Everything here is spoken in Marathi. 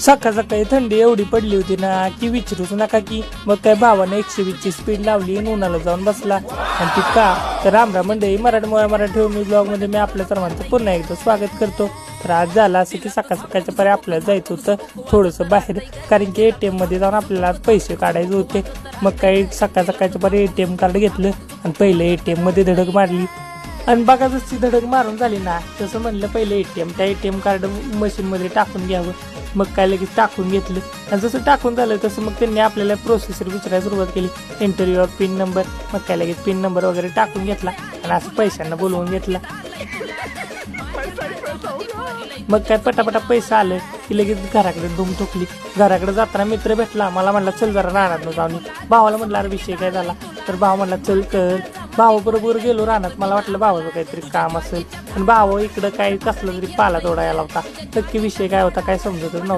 सकाळ सकाळी थंडी एवढी पडली होती ना की विचारूच नका की मग काय भावाने 120 ची स्पीड लावली आणि उन्हाला जाऊन बसला. आणि ती का तर रामराम मंडळी, मराठी मी ब्लॉग मध्ये मी आपल्या सर्वांचं पुन्हा एकदा स्वागत करतो. तर आज झालं असं की सकाळ सकाळच्या परी आपल्याला जायचं होतं थोडंसं बाहेर, कारण की ATM मध्ये जाऊन आपल्याला आज पैसे काढायचे होते. मग काही सकाळ सकाळच्या परी ATM कार्ड घेतलं आणि पहिले ATM मध्ये धडक मारली. आणि बघा जशी धडक मारून झाली ना तसं म्हणलं पहिले त्या ATM कार्ड मशीनमध्ये टाकून घ्यावं. मग काय लगेच टाकून घेतलं आणि जसं टाकून झालं तसं मग त्यांनी आपल्याला प्रोसेसर विचारायला सुरुवात केली, एंटर युअर पिन नंबर. मग काय लगेच पिन नंबर वगैरे टाकून घेतला आणि असं पैशांना बोलवून घेतला. मग काय पटापटा पैसा आलं की लगेच घराकडे धूम ठोकली. घराकडे जाताना मित्र भेटला, मला म्हणला चल जरा रानात जाऊन. भावाला म्हटलं अरे विषय काय झाला, तर भाव म्हणला चल कर. भावाबरोबर गेलो रानात. मला वाटलं भावाचं काहीतरी काम असेल, पण भाव इकडं काय कसलं तरी पाला तोडायला होता. नक्की विषय काय होता काय समजतच नव्हता.